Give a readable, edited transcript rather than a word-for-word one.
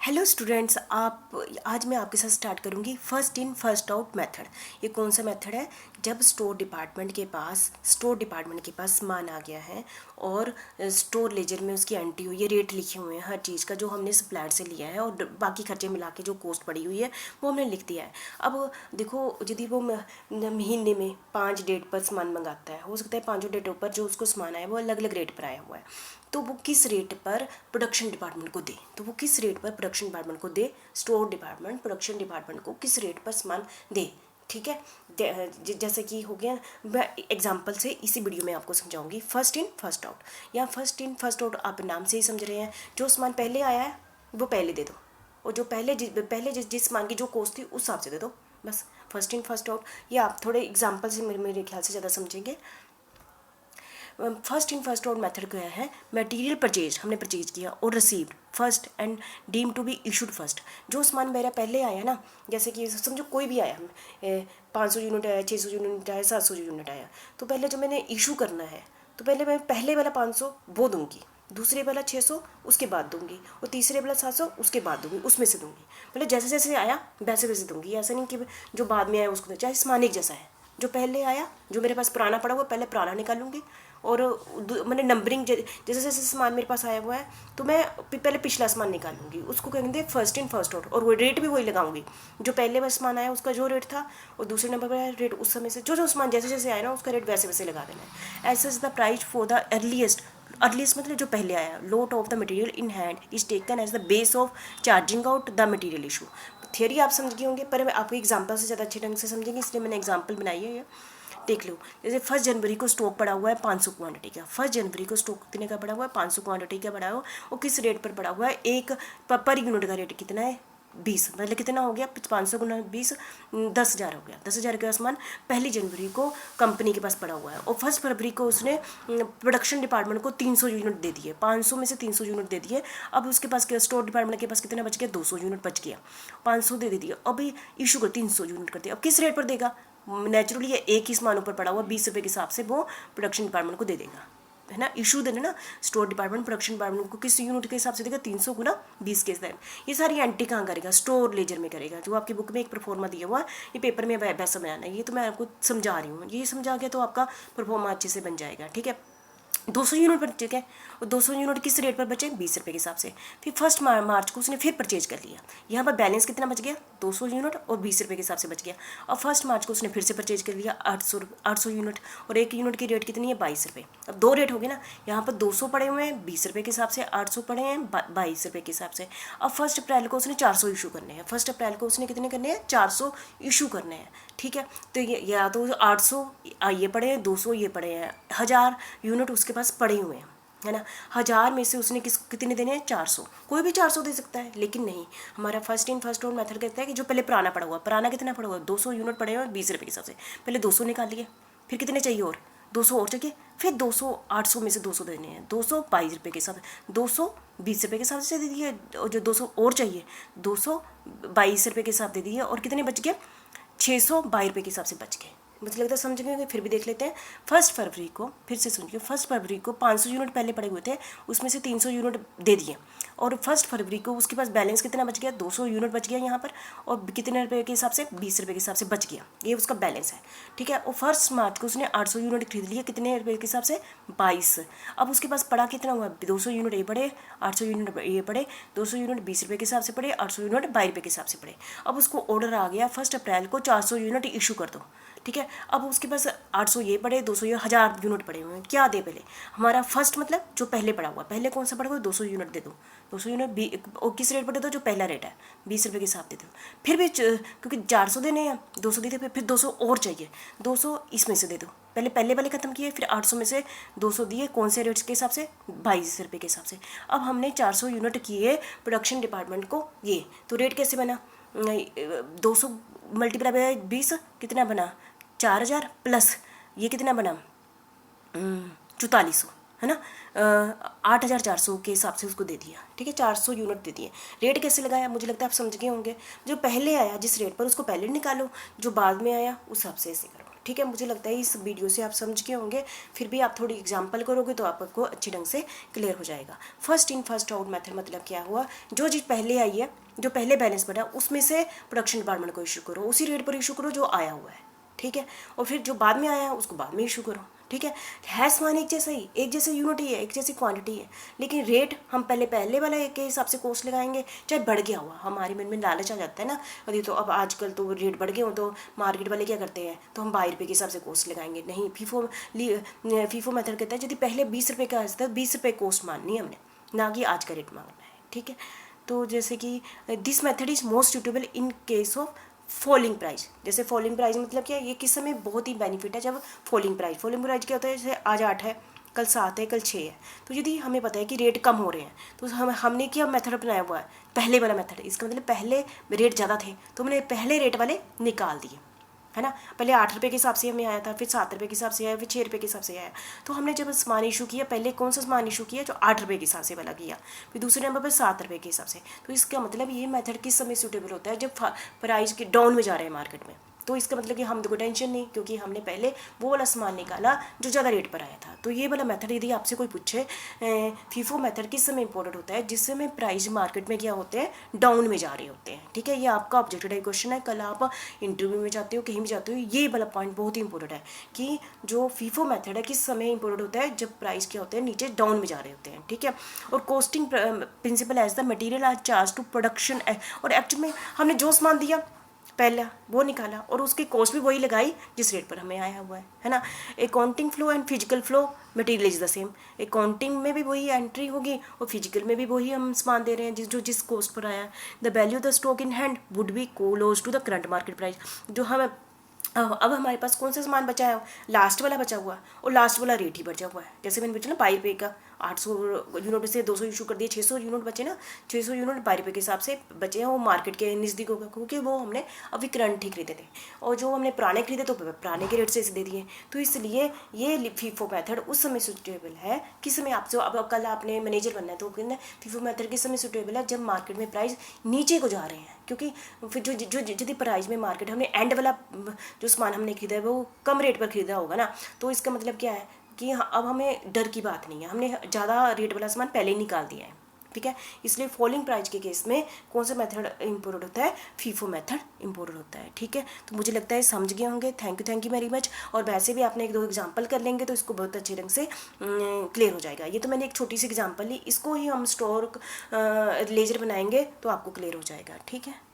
Hello students, आप आज मैं आपके साथ स्टार्ट करूंगी first in first out method. ये कौन सा मेथड है? जब स्टोर डिपार्टमेंट के पास सामान आ गया है और स्टोर लेजर में उसकी एंट्री हुई है, रेट लिखे हुए हैं हर चीज़ का जो हमने सप्लायर से लिया है और बाकी खर्चे मिला के जो कॉस्ट पड़ी हुई है वो हमने लिख दिया है। अब देखो, यदि वो महीने में 5 डेट पर सामान मंगाता है, हो सकता है 5 डेटों पर जो उसको सामान आया वो अलग अलग रेट पर आया हुआ है, तो वो किस रेट पर प्रोडक्शन डिपार्टमेंट को दे, स्टोर डिपार्टमेंट प्रोडक्शन डिपार्टमेंट को किस रेट पर सामान दे। ठीक है, जैसे कि हो गया, मैं एग्जांपल से इसी वीडियो में आपको समझाऊंगी। फर्स्ट इन फर्स्ट आउट, या फर्स्ट इन फर्स्ट आउट आप नाम से ही समझ रहे हैं, जो सामान पहले आया है वो पहले दे दो, और जो पहले जिस सामान की जो कॉस्ट थी उस हिसाब से दे दो, बस। फर्स्ट इन फर्स्ट आउट, या आप थोड़े एग्जाम्पल से मेरे ख्याल से ज़्यादा समझेंगे। First in first out method क्या है? मटेरियल परचेज, हमने परचेज किया और received first and deem to be issued first. जो सामान मेरा पहले आया ना, जैसे कि समझो कोई भी आया, 500 यूनिट आया, 600 यूनिट आया, 700 यूनिट आया, तो पहले जो मैंने इशू करना है, तो पहले मैं पहले वाला 500 वो दूंगी, दूसरे वाला 600 उसके बाद दूंगी, और तीसरे वाला 700 उसके बाद दूंगी, उसमें से दूंगी। पहले जैसे जैसे आया वैसे वैसे दूंगी, ऐसा नहीं कि जो बाद में आया उसको, चाहे सामान एक जैसा है, जो पहले आया, जो मेरे पास पुराना पड़ा हुआ पहले पुराना निकालूंगी, और मैंने नंबरिंग जैसे जैसे सामान मेरे पास आया हुआ है तो मैं पहले पिछला सामान निकालूंगी, उसको कहेंगे फर्स्ट इन फर्स्ट आउट, और वो रेट भी वही लगाऊंगी, जो पहले वाला सामान आया उसका जो रेट था, और दूसरे नंबर पर रेट उस समय से जो सामान जैसे जैसे आया ना उसका रेट वैसे वैसे लगा देना है। ऐसे is the price for the earliest मतलब जो पहले आया, lot of the material in hand is taken as the base of charging out the material issue. Theory आप समझ गए होंगे, पर मैं आपको एग्जांपल से ज़्यादा अच्छे ढंग से समझेंगे, इसलिए मैंने एग्जांपल बनाई है। ये देख लो, जैसे 1 जनवरी को स्टॉक पड़ा हुआ है 500 क्वांटिटी का, 1 जनवरी को स्टॉक कितने का पड़ा हुआ है? 500 क्वांटिटी का पड़ा हुआ, और किस रेट पर पड़ा हुआ है? एक पर यूनिट का रेट कितना है? 20, मतलब कितना हो गया? 500 गुना 20, 10,000 हो गया। 10,000 का सामान 1 जनवरी को कंपनी के पास पड़ा हुआ है, और 1 फरवरी को उसने प्रोडक्शन डिपार्टमेंट को 300 यूनिट दे दिए, 500 में से 300 यूनिट दे दिए। अब उसके पास स्टोर डिपार्टमेंट के पास कितना बच गया? 200 यूनिट बच गया, 500 दे दिया, अभी इशू कर 300 यूनिट कर दिया। अब किस रेट पर देगा? नेचुरली ये एक ही सामान ऊपर पड़ा हुआ 20 रुपये के हिसाब से वो प्रोडक्शन डिपार्टमेंट को दे देगा, है ना। इशू देना ना, स्टोर डिपार्टमेंट प्रोडक्शन डिपार्टमेंट को किस यूनिट के हिसाब से देगा? 300 गुना 20 के हिसाब। ये सारी एंट्री कहाँ करेगा? स्टोर लेजर में करेगा, जो आपकी बुक में एक परफॉर्मा दिया हुआ है, ये पेपर में वैसा बनाना है। ये तो मैं आपको समझा रही हूँ, ये समझा के तो आपका परफॉर्मा अच्छे से बन जाएगा। ठीक है, 200 यूनिट पर, ठीक है, और 200 यूनिट किस रेट पर बचे? 20 रुपये के हिसाब से। फिर 1 मार्च को उसने फिर परचेज कर लिया, यहाँ पर बैलेंस कितना बच गया? 200 यूनिट और 20 रुपये के हिसाब से बच गया। और 1 मार्च को उसने फिर से परचेज कर लिया 800 यूनिट, और एक यूनिट की रेट कितनी है? 22 रुपये। अब 2 रेट हो गए ना, यहाँ पर 200 पड़े हुए हैं 20 रुपये के हिसाब से, 800 पड़े हैं 22 रुपये के हिसाब से। अब 1 अप्रैल को उसने 400 इशू करने हैं, 1 अप्रैल को उसने कितने करने हैं? 400 इशू करने हैं। ठीक है, तो ये या तो 800 ये पड़े हैं, 200 ये पड़े हैं, 1000 यूनिट उसके पास पड़े हुए हैं, है ना। 1000 में से उसने कितने देने हैं? 400। कोई भी 400 दे सकता है, लेकिन नहीं, हमारा first in first out method कहता है कि जो पहले पुराना पड़ा हुआ, पुराना कितना पड़ा हुआ? 200 यूनिट पड़े हुए 20 रुपये के हिसाब से, पहले 200 निकाल लिए, फिर कितने चाहिए और? 200 और चाहिए, फिर 200 800 में से 200 देने हैं, 200 22 रुपये के हिसाब से, 200 20 रुपये के हिसाब से दे दिए, और जो 200 और चाहिए 200 22 रुपये के हिसाब दे दिए, और कितने बच गए? 622 रुपये के हिसाब से बच गए। मुझे लगता है समझ गए, फिर भी देख लेते हैं। 1 फरवरी को, फिर से सुनिए, 1 फरवरी को 500 यूनिट पहले पड़े हुए थे, उसमें से 300 यूनिट दे दिए, और 1 फरवरी को उसके पास बैलेंस कितना बच गया? 200 यूनिट बच गया यहाँ पर, और कितने रुपये के हिसाब से? 20 रुपये के हिसाब से बच गया, ये उसका बैलेंस है। ठीक है, और 1 मार्च को उसने 800 यूनिट खरीद लिए, कितने रुपये के हिसाब से? 22। अब उसके पास पड़ा कितना हुआ? 200 यूनिट ये पड़े, 800 यूनिट ये पड़े, 200 यूनिट 20 रुपये के हिसाब से पड़े, 800 यूनिट 22 रुपये के हिसाब से पड़े। अब उसको ऑर्डर आ गया 1 अप्रैल को 400 यूनिट इशू कर दो। ठीक है, अब उसके पास 800 ये पड़े, 200 ये, 1000 यूनिट पड़े हुए हैं। क्या दे पहले? हमारा फर्स्ट मतलब जो पहले पड़ा हुआ, पहले कौन सा पड़ा हुआ? 200 यूनिट दे दो, 200 यूनिट और किस रेट पर दे दो? जो पहला रेट है 20 रुपये के हिसाब दे दो। फिर भी क्योंकि 400 देने हैं, 200 दे दे, फिर 200 और चाहिए, 200 इसमें से दे दो। पहले वाले खत्म किए, फिर 800 में से 200 दिए, कौन से रेट्स के हिसाब से? 22 रुपये के हिसाब से। अब हमने 400 यूनिट किए प्रोडक्शन डिपार्टमेंट को, ये तो रेट कैसे बना? 200 मल्टीप्लाई बाय 20 कितना बना? 4000 प्लस ये कितना बना? 4400, है ना। 8400 के हिसाब से उसको दे दिया। ठीक है, 400 यूनिट दे दिए। रेट कैसे लगाया? मुझे लगता है आप समझ गए होंगे। जो पहले आया जिस रेट पर उसको पहले निकालो, जो बाद में आया उस हिसाब से ऐसे करो। ठीक है। मुझे लगता है इस वीडियो से आप समझ गए होंगे, फिर भी आप थोड़ी एग्जांपल करोगे तो आपको अच्छी ढंग से क्लियर हो जाएगा। First in first out method मतलब क्या हुआ, जो चीज़ पहले आई है, जो पहले बैलेंस बढ़ा, उसमें से प्रोडक्शन डिपार्टमेंट को इशू करो, उसी रेट पर इशू करो जो आया हुआ है, ठीक है। और फिर जो बाद में आया है उसको बाद में इशू करो, ठीक है समान एक जैसा ही, एक जैसे यूनिट ही है, एक जैसी क्वांटिटी है, लेकिन रेट हम पहले वाला के हिसाब से कॉस्ट लगाएंगे, चाहे बढ़ गया हुआ। हमारे मन में लालच आ जाता है ना, अरे तो अब आजकल तो रेट बढ़ गए हो तो मार्केट वाले क्या करते हैं, तो हम 22 रुपये के हिसाब से कॉस्ट लगाएंगे। नहीं, फीफो मेथड कहता है यदि पहले 20 रुपये का था, 20 रुपये कॉस्ट माननी है हमने, ना कि आज का रेट मांगना है, ठीक है। तो जैसे कि this method is most suitable in case of falling price. जैसे फॉलिंग प्राइस मतलब क्या है, ये किस समय बहुत ही बेनिफिट है जब फॉलिंग प्राइस क्या होता है, जैसे आज 8 है, कल 7 है, कल 6 है, तो यदि हमें पता है कि रेट कम हो रहे हैं तो हमने क्या मेथड अपनाया हुआ है, पहले वाला मेथड। इसका मतलब पहले रेट ज़्यादा थे तो हमने पहले रेट वाले निकाल दिए, है ना। पहले 8 रुपये के हिसाब से हमें आया था, फिर 7 रुपये के हिसाब से आया, फिर 6 रुपये के हिसाब से आया। तो हमने जब सामान इशू किया, पहले कौन सा सामान इशू किया, जो 8 रुपये के हिसाब से वाला किया, फिर दूसरे नंबर पर 7 रुपये के हिसाब से। तो इसका मतलब ये मेथड किस समय सूटेबल होता है, जब प्राइस के डाउन में जा रहे हैं मार्केट में। तो इसका मतलब कि हम तो कोई टेंशन नहीं, क्योंकि हमने पहले वो वाला सामान निकाला जो ज़्यादा रेट पर आया था। तो ये वाला मेथड यदि आपसे कोई पूछे फीफो मेथड किस समय इंपॉर्टेंट होता है, जिस समय प्राइस मार्केट में क्या होते हैं, डाउन में जा रहे होते हैं, ठीक है। ये आपका ऑब्जेक्टिव क्वेश्चन है, कल आप इंटरव्यू में जाते हो, कहीं भी जाते हो, ये वाला पॉइंट बहुत ही इंपॉर्टेंट है कि जो फीफो मेथड है किस समय इंपॉर्टेंट होता है, जब प्राइस क्या होते हैं, नीचे डाउन में जा रहे होते हैं, ठीक है। और costing principle as the material are charge to production, और एक्चुअल में हमने जो सामान दिया पहला वो निकाला और उसकी कॉस्ट भी वही लगाई जिस रेट पर हमें आया हुआ है ना। Accounting flow and physical flow material is the same. Accounting में भी वही एंट्री होगी और फिजिकल में भी वही हम सामान दे रहे हैं जिस कॉस्ट पर आया है। The value the stock in hand would be close to the current market price. जो हम अब हमारे पास कौन सा सामान बचा है, लास्ट वाला बचा हुआ है, और लास्ट वाला रेट ही बचा हुआ है। जैसे मैंने पूछा ना 22 रुपये का, 800 यूनिट से 200 इशू कर दिए, 600 यूनिट बचे ना, 600 यूनिट 22 रुपये के हिसाब से बचे हैं, वो मार्केट के नज़दीक होगा, क्योंकि वो हमने अभी करंट ही खरीदे थे, और जो हमने पुराने खरीदे तो पुराने के रेट से दे दिए। तो इसलिए ये फीफो मेथड उस समय सूटेबल है किस समय आप जो अब कल आपने मैनेजर बनना है तो फीफो मेथड किस समय सूटेबल है, जब मार्केट में प्राइस नीचे को जा रहे हैं। क्योंकि फिर जो यदि प्राइस में मार्केट हमने एंड वाला जो सामान हमने खरीदा है वो कम रेट पर खरीदा होगा ना, तो इसका मतलब क्या है कि अब हमें डर की बात नहीं है, हमने ज़्यादा रेट वाला सामान पहले ही निकाल दिया है, ठीक है। इसलिए फॉलिंग प्राइस के केस में कौन सा मेथड इम्पोर्टेंट होता है, फीफो मेथड इम्पोर्टेंट होता है, ठीक है। तो मुझे लगता है समझ गए होंगे। Thank you very much. और वैसे भी आपने 1-2 एग्जांपल कर लेंगे तो इसको बहुत अच्छे ढंग से क्लियर हो जाएगा। ये तो मैंने एक छोटी सी एग्जांपल ली, इसको ही हम स्टोर लेजर बनाएंगे तो आपको क्लियर हो जाएगा, ठीक है।